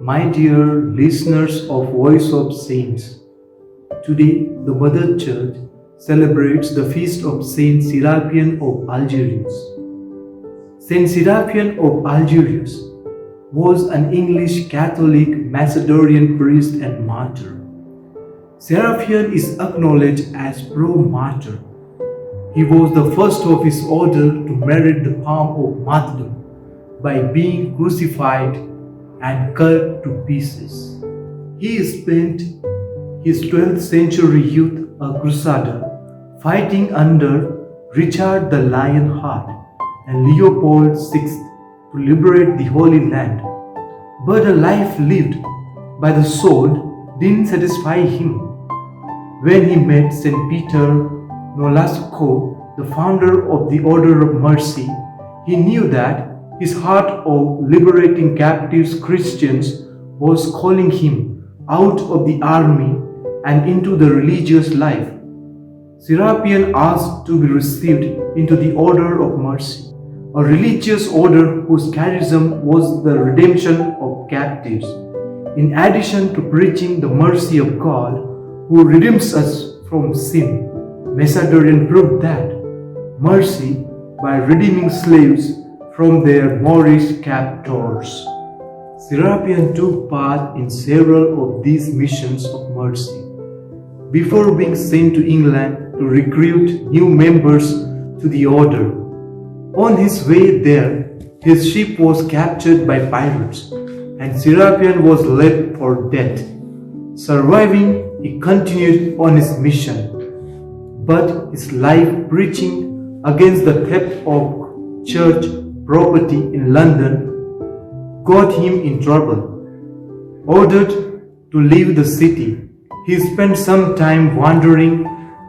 My dear listeners of Voice of Saints, today the Mother Church celebrates the feast of Saint Serapion of Algerius. Saint Serapion of Algerius was an English Catholic Macedonian priest and martyr. Serapion is acknowledged as pro-martyr. He was the first of his order to merit the palm of martyrdom by being crucified and cut to pieces. He spent his 12th century youth a crusader, fighting under Richard the Lionheart and Leopold VI to liberate the Holy Land. But a life lived by the sword didn't satisfy him. When he met St. Peter Nolasco, the founder of the Order of Mercy, he knew that his heart of liberating captive Christians was calling him out of the army and into the religious life. Serapion asked to be received into the Order of Mercy, a religious order whose charism was the redemption of captives. In addition to preaching the mercy of God, who redeems us from sin, Macedonian proved that mercy by redeeming slaves from their Moorish captors. Serapion took part in several of these missions of mercy before being sent to England to recruit new members to the order. On his way there, his ship was captured by pirates and Serapion was left for dead. Surviving, he continued on his mission, but his life preaching against the theft of church property in London got him in trouble. Ordered to leave the city, he spent some time wandering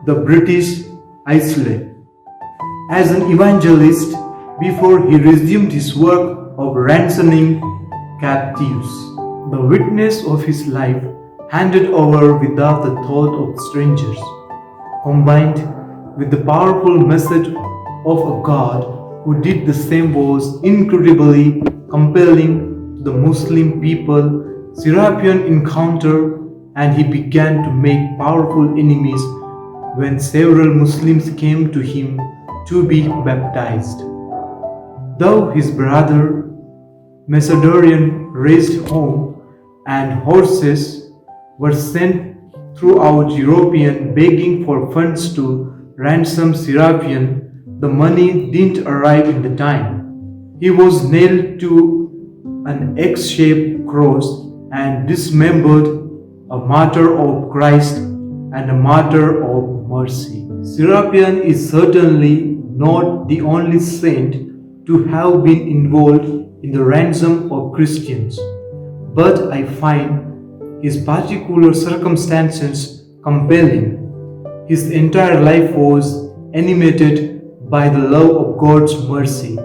the British Isles as an evangelist before he resumed his work of ransoming captives. The witness of his life handed over without the thought of strangers, combined with the powerful message of a God who did the same, was incredibly compelling to the Muslim people. Serapion encountered and he began to make powerful enemies when several Muslims came to him to be baptized. Though his brother Macedonian raised home and horses were sent throughout Europe begging for funds to ransom Serapion, the money didn't arrive in the time. He was nailed to an X-shaped cross and dismembered, a martyr of Christ and a martyr of mercy. Serapion is certainly not the only saint to have been involved in the ransom of Christians, but I find his particular circumstances compelling. His entire life was animated by the love of God's mercy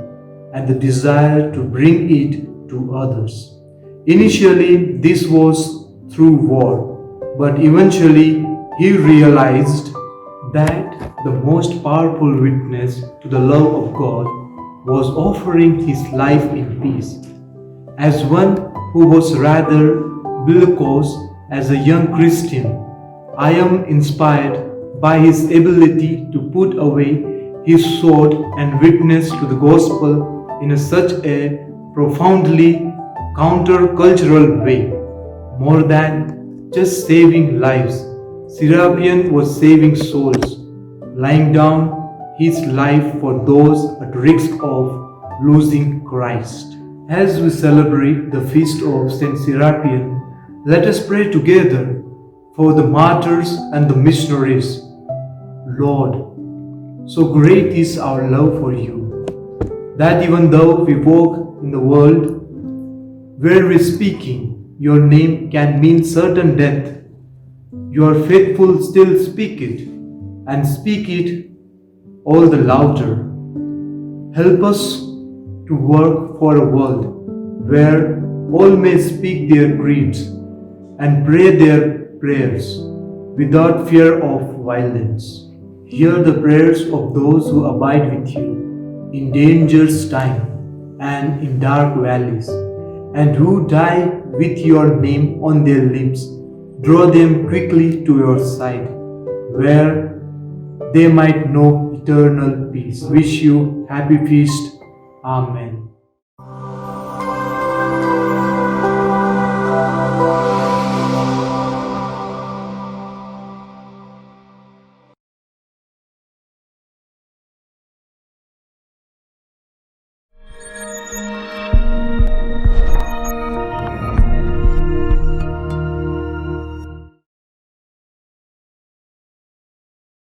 and the desire to bring it to others. Initially, this was through war, but eventually he realized that the most powerful witness to the love of God was offering his life in peace. As one who was rather bellicose as a young Christian, I am inspired by his ability to put away his sword and witness to the gospel in such a profoundly counter-cultural way. More than just saving lives, Serapion was saving souls, laying down his life for those at risk of losing Christ. As we celebrate the feast of Saint Serapion, let us pray together for the martyrs and the missionaries. Lord, so great is our love for you, that even though we walk in the world where we speaking, your name can mean certain death, you are faithful still speak it, and speak it all the louder. Help us to work for a world where all may speak their creeds and pray their prayers without fear of violence. Hear the prayers of those who abide with you in dangerous time and in dark valleys, and who die with your name on their lips, draw them quickly to your side, where they might know eternal peace. Wish you happy feast. Amen.